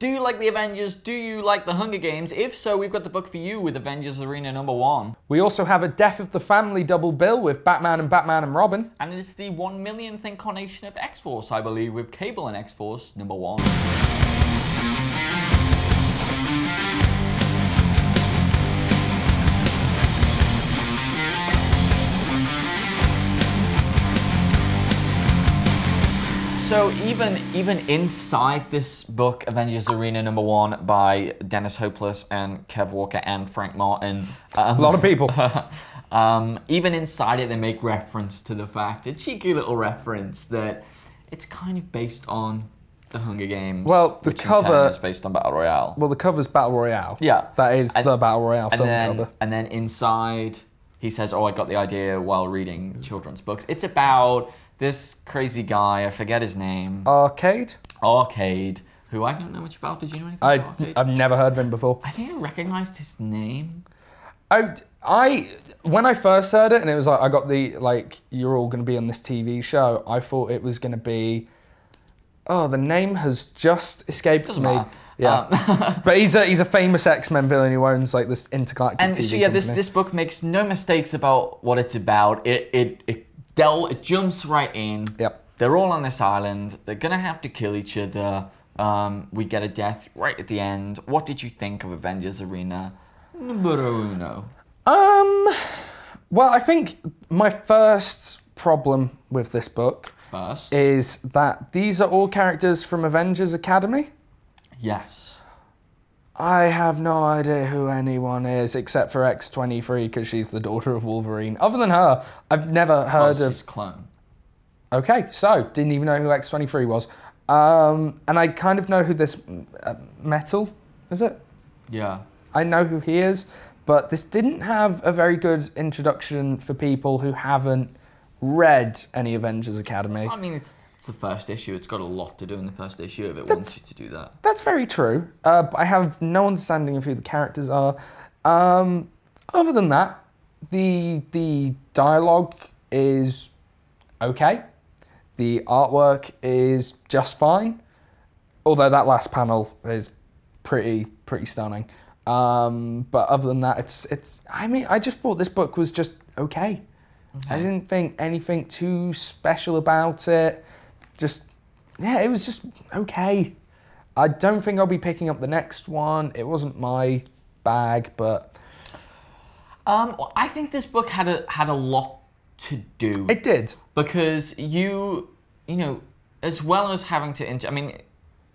Do you like the Avengers? Do you like the Hunger Games? If so, we've got the book for you with Avengers Arena #1. We also have a Death of the Family double bill with Batman and Robin. And it's the 1 millionth incarnation of X-Force, I believe, with Cable and X-Force #1. So even inside this book, Avengers Arena #1 by Dennis Hopeless and Kev Walker and Frank Martin. A lot of people. Even inside it, they make reference to the fact, a cheeky little reference, that it's kind of based on the Hunger Games. Well, the cover is based on Battle Royale. Well, the cover's Battle Royale. Yeah. That is the Battle Royale film cover. And then inside, he says, oh, I got the idea while reading children's books. It's about this crazy guy, I forget his name. Arcade, who I don't know much about. Did you know anything about Arcade? I've never heard of him before. I think I recognized his name. When I first heard it, and it was like, I got the, like, you're all going to be on this TV show, I thought it was going to be, oh, the name has just escaped Doesn't me. matter. Yeah, but he's a famous X-Men villain who owns like this intergalactic and TV so yeah, company. this book makes no mistakes about what it's about. It jumps right in. Yep. They're all on this island. They're gonna have to kill each other. We get a death right at the end. What did you think of Avengers Arena #1? Well, I think my first problem with this book is that these are all characters from Avengers Academy. Yes. I have no idea who anyone is except for X-23 because she's the daughter of Wolverine. Other than her, I've never heard of... She's clone. Okay, so didn't even know who X-23 was. And I kind of know who this Metal, is it? Yeah. I know who he is, but this didn't have a very good introduction for people who haven't read any Avengers Academy. I mean, it's the first issue. It's got a lot to do in the first issue if it wants you to do that. That's very true. But I have no understanding of who the characters are. Other than that, the dialogue is okay. The artwork is just fine. Although that last panel is pretty stunning. But other than that, I mean, I just thought this book was just okay. I didn't think anything too special about it. It was just okay. I don't think I'll be picking up the next one. It wasn't my bag, but... I think this book had a lot to do. It did. Because you know, as well as having to... I mean,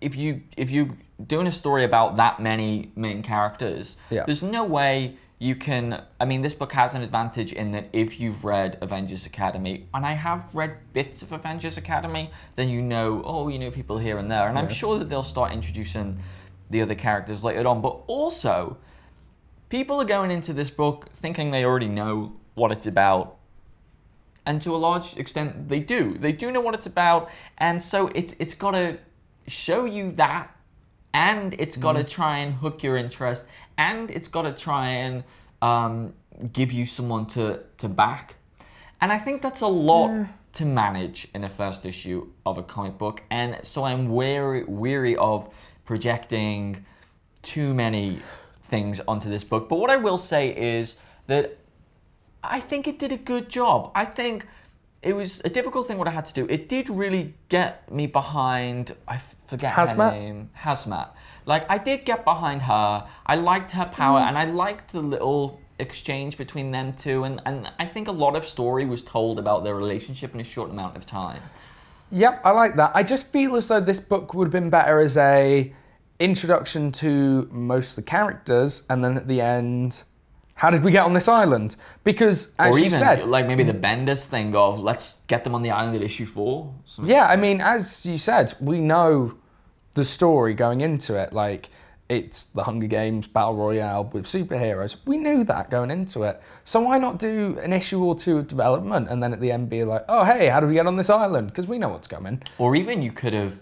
if you're doing a story about that many main characters, there's no way you can... I mean, this book has an advantage in that if you've read Avengers Academy, and I have read bits of Avengers Academy, then you know people here and there. And I'm sure that they'll start introducing the other characters later on. But also, people are going into this book thinking they already know what it's about. And to a large extent, they do. They do know what it's about. And so it's got to show you that. And it's got to try and hook your interest. And it's got to try and give you someone to back. And I think that's a lot to manage in a first issue of a comic book. And so I'm weary of projecting too many things onto this book. But what I will say is that I think it did a good job. I think it was a difficult thing what I had to do. It did really get me behind, I forget her name. Hazmat. Like, I did get behind her. I liked her power, and I liked the little exchange between them two. And I think a lot of story was told about their relationship in a short amount of time. Yep, I like that. I just feel as though this book would have been better as a introduction to most of the characters, and then at the end, how did we get on this island? Because, as you said... like maybe the Bendis thing of, let's get them on the island at issue 4. Yeah, I mean, as you said, we know the story going into it. Like, it's the Hunger Games Battle Royale with superheroes. We knew that going into it. So why not do an issue or two of development and then at the end be like, oh, hey, how do we get on this island? Because we know what's coming. Or even you could have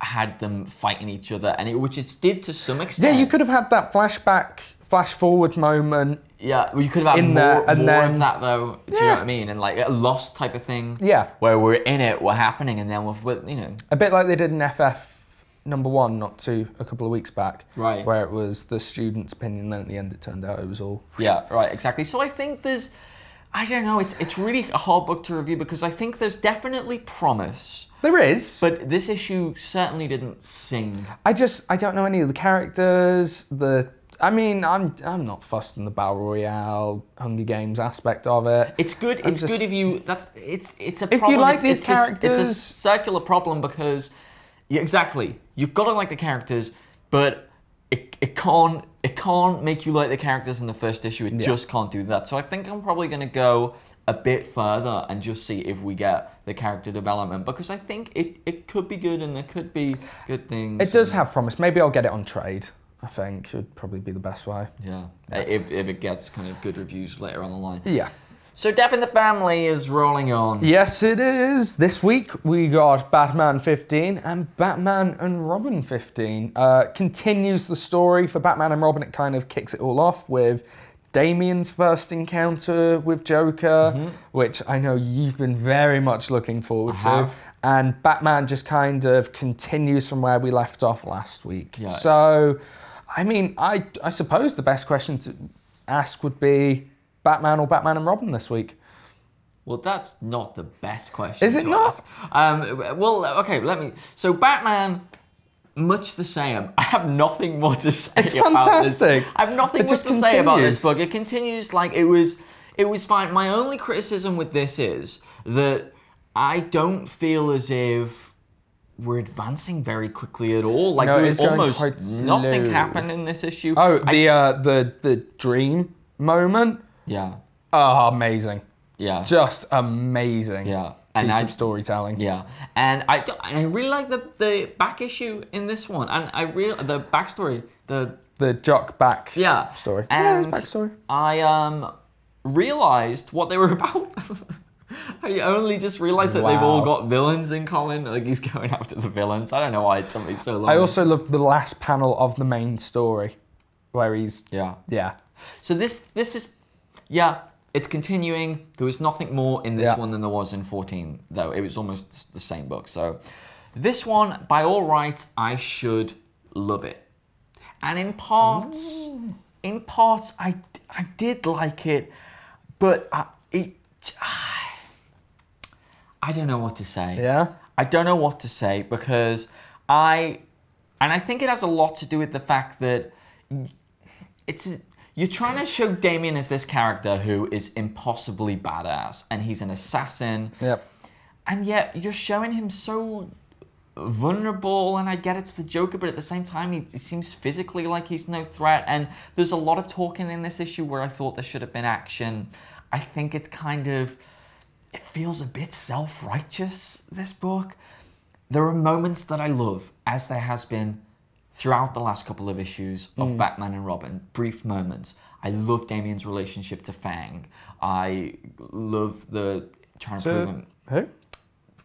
had them fighting each other, which it did to some extent. Yeah, you could have had that flashback, flash forward moment. Yeah, well, you could have had more of that, though. Do you know what I mean? And like a Lost type of thing. Yeah. Where we're in it, we're happening, and then we're, you know. A bit like they did in FF #1, not 2, a couple of weeks back. Right. Where it was the student's opinion, then at the end it turned out it was all... Yeah, right, exactly. So I think there's, I don't know, it's really a hard book to review because I think there's definitely promise. There is. But this issue certainly didn't sing. I don't know any of the characters. I'm not fussed in the Battle Royale, Hunger Games aspect of it. It's good. It's good if you. It's a problem. If you like these characters, it's a circular problem because, yeah, exactly. You've got to like the characters, but it can't make you like the characters in the first issue. It just can't do that. So I think I'm probably going to go a bit further and just see if we get the character development because I think it could be good and there could be good things. It does have promise. Maybe I'll get it on trade. I think would probably be the best way. Yeah, if it gets kind of good reviews later on the line. Yeah. So Death in the Family is rolling on. Yes, it is. This week we got Batman 15 and Batman and Robin 15. Continues the story for Batman and Robin. It kind of kicks it all off with Damian's first encounter with Joker, which I know you've been very much looking forward to. And Batman just kind of continues from where we left off last week. Yeah, so, I mean, I suppose the best question to ask would be Batman or Batman and Robin this week? Well, that's not the best question. Is it not? Well, okay, so Batman, much the same. I have nothing more to say about this. It's fantastic. I have nothing more to say about this book. It continues like it was fine. My only criticism with this is that I don't feel as if we're advancing very quickly at all. Like there's almost nothing happened in this issue. Oh, the dream moment? Yeah. Oh, amazing. Yeah. Just amazing. Yeah. Piece of storytelling. Yeah. And I really like the back issue in this one. And the backstory. The Jock back story. And it's backstory. I realized what they were about. I only just realized that they've all got villains in common. Like he's going after the villains. I don't know why it's something so long. I also love the last panel of the main story where he's... Yeah. So this is... Yeah, it's continuing. There was nothing more in this one than there was in 14, though. It was almost the same book. So this one, by all rights, I should love it. And in parts, I did like it, but I don't know what to say. Yeah? I don't know what to say because and I think it has a lot to do with the fact that you're trying to show Damian as this character who is impossibly badass and he's an assassin. Yep. And yet you're showing him so vulnerable, and I get it's the Joker, but at the same time he seems physically like he's no threat, and there's a lot of talking in this issue where I thought there should have been action. I think it's kind of... It feels a bit self-righteous, this book. There are moments that I love, as there has been throughout the last couple of issues of Batman and Robin. Brief moments. I love Damian's relationship to Fang. I love the trying to prove him... Who?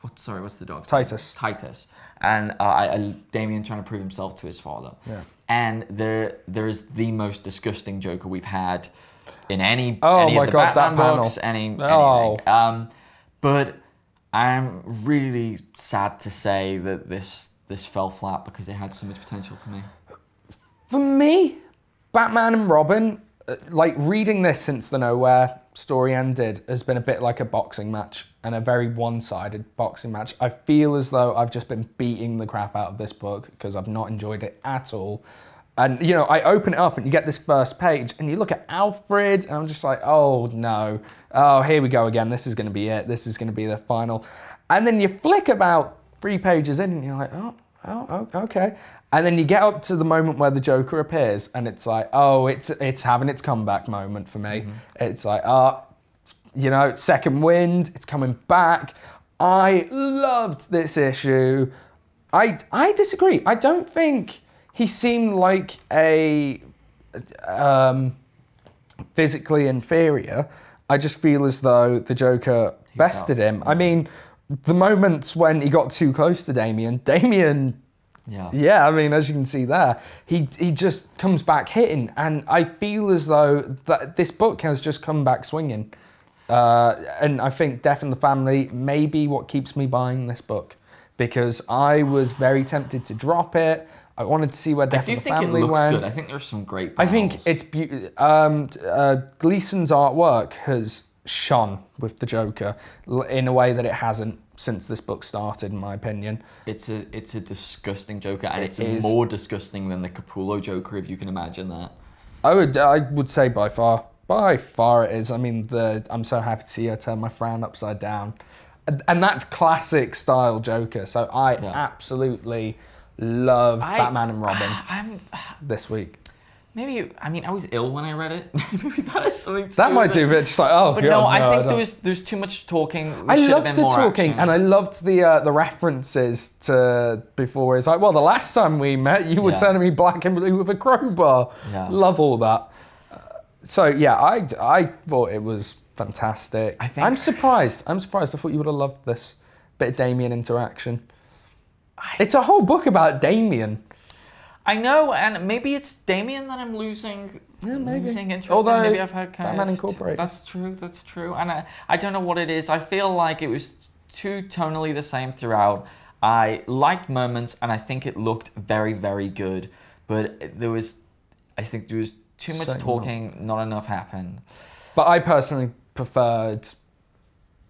What's the dog's Titus. name? Titus. And Damian trying to prove himself to his father. Yeah. And there is the most disgusting Joker we've had in any of the Batman books, anything. But I'm really sad to say that this fell flat because it had so much potential for me. For me, Batman and Robin, like reading this since the Nowhere story ended, has been a bit like a boxing match, and a very one-sided boxing match. I feel as though I've just been beating the crap out of this book because I've not enjoyed it at all. And, you know, I open it up and you get this first page and you look at Alfred and I'm just like, oh no. Oh, here we go again. This is going to be it. This is going to be the final. And then you flick about 3 pages in and you're like, oh, okay. And then you get up to the moment where the Joker appears and it's like, oh, it's having its comeback moment for me. It's like, you know, second wind, it's coming back. I loved this issue. I disagree. I don't think he seemed like a physically inferior. I just feel as though the Joker bested him. I mean, the moments when he got too close to Damian, yeah, I mean, as you can see there, he just comes back hitting, and I feel as though that this book has just come back swinging. And I think Death in the Family may be what keeps me buying this book, because I was very tempted to drop it. I wanted to see where Death of the Family went. I do think it looks good. I think there's some great panels. I think it's Gleason's artwork has shone with the Joker in a way that it hasn't since this book started, in my opinion. It's a disgusting Joker, and it's more disgusting than the Capullo Joker, if you can imagine that. I would say by far it is. I mean, I'm so happy to see her turn my frown upside down, and that's classic style Joker. So I absolutely loved Batman and Robin this week. Maybe, I mean, I was ill when I read it. Maybe that has something to do that might do it. Just like, oh, but no, I think there's too much talking. I loved the talking, and I loved the references to before. It's like, well, the last time we met, you were turning me black and blue with a crowbar. Yeah. Love all that. So yeah, I thought it was fantastic. I'm surprised. I thought you would have loved this bit of Damien interaction. It's a whole book about Damien. I know, and maybe it's Damien that I'm losing interest Although, in. Maybe I've had Batman Incorporated. That's true. And I don't know what it is. I feel like it was too tonally the same throughout. I liked moments, and I think it looked very, very good. But I think there was too much talking, not enough happened. But I personally preferred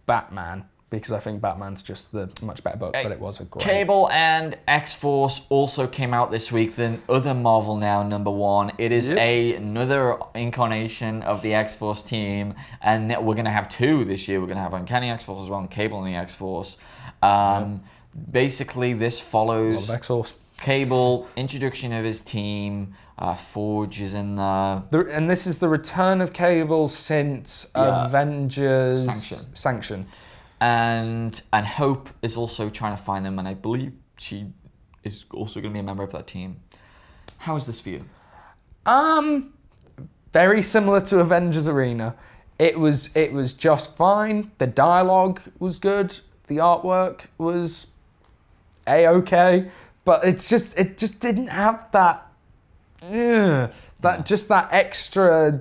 Batman, because I think Batman's just the much better book, but it was a great... Cable and X-Force also came out this week, the other Marvel Now #1. It is another incarnation of the X-Force team, and we're going to have two this year. We're going to have Uncanny X-Force as well, and Cable and the X-Force. Basically, this follows Cable, introduction of his team, Forge is in there. And this is the return of Cable since Avengers Sanction. And Hope is also trying to find them, and I believe she is also going to be a member of that team. How is this for you? Very similar to Avengers Arena. It was just fine. The dialogue was good. The artwork was A-okay, but it just didn't have that that extra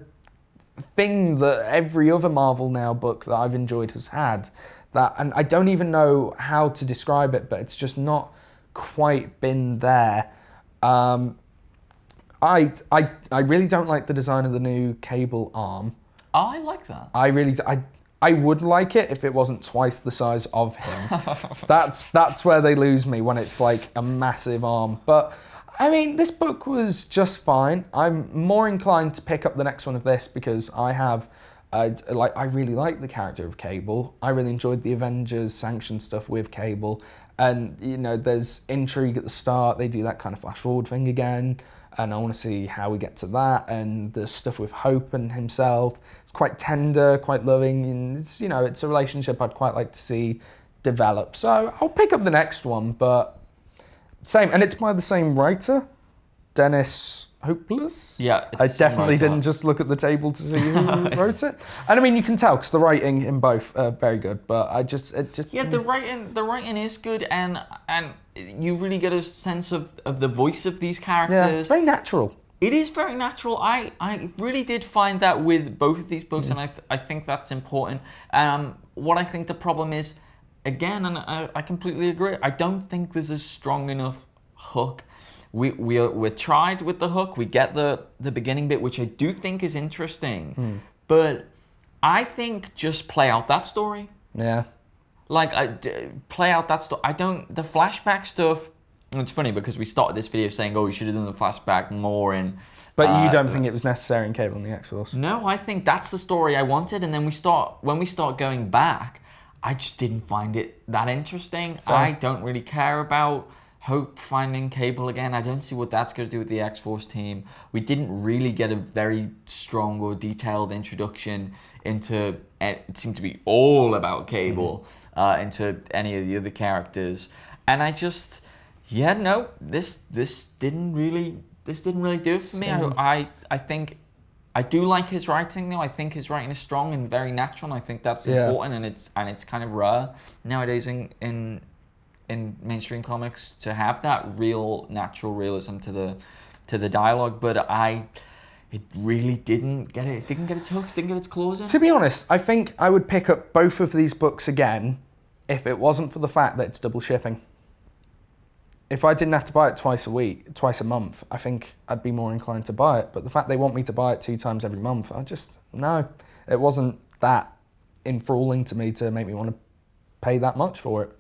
thing that every other Marvel Now book that I've enjoyed has had. And I don't even know how to describe it, but it's just not quite been there. I really don't like the design of the new Cable arm. I like that. I would like it if it wasn't twice the size of him. That's where they lose me, when it's like a massive arm. But I mean, this book was just fine. I'm more inclined to pick up the next one of this because I really like the character of Cable. I really enjoyed the Avengers Sanction stuff with Cable. And, you know, there's intrigue at the start. They do that kind of flash forward thing again. And I want to see how we get to that. And the stuff with Hope and himself. It's quite tender, quite loving. And it's, you know, it's a relationship I'd quite like to see develop. So I'll pick up the next one, but same. And it's by the same writer, Dennis Hopeless? Yeah. I definitely didn't just look at the table to see who wrote it. And I mean, you can tell because the writing in both are very good, but the writing is good, and you really get a sense of the voice of these characters. Yeah, it's very natural. It is very natural. I really did find that with both of these books, and I think that's important. What I think the problem is, again, and I completely agree, I don't think there's a strong enough hook. We're tried with the hook. We get the beginning bit, which I do think is interesting. But I think just play out that story. Yeah. Like, play out that story. The flashback stuff, it's funny because we started this video saying, oh, you should have done the flashback more in... But you don't think it was necessary in Cable and the X-Force? No, I think that's the story I wanted. And then when we start going back, I just didn't find it that interesting. Fair. I don't really care about Hope finding Cable again. I don't see what that's going to do with the X-Force team. We didn't really get a very strong or detailed introduction into... It seemed to be all about Cable, into any of the other characters. And I just... Yeah, no, this didn't really do it for me. I think I do like his writing though. I think his writing is strong and very natural, and I think that's important, and it's kind of rare nowadays in mainstream comics to have that real natural realism to the dialogue. But it really didn't get it. Didn't get its hooks. Didn't get its claws in. To be honest, I think I would pick up both of these books again if it wasn't for the fact that it's double shipping. If I didn't have to buy it twice a month, I think I'd be more inclined to buy it. But the fact they want me to buy it 2 times every month, no, it wasn't that enthralling to me to make me want to pay that much for it.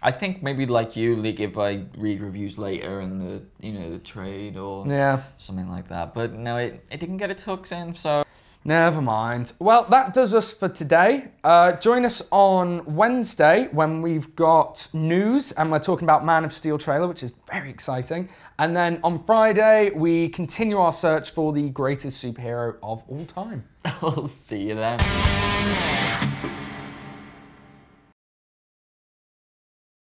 I think maybe like you, like if I read reviews later and the trade or something like that. But no, it didn't get its hooks in, so. Never mind. Well, that does us for today. Join us on Wednesday when we've got news and we're talking about Man of Steel trailer, which is very exciting. And then on Friday, we continue our search for the greatest superhero of all time. I'll see you then.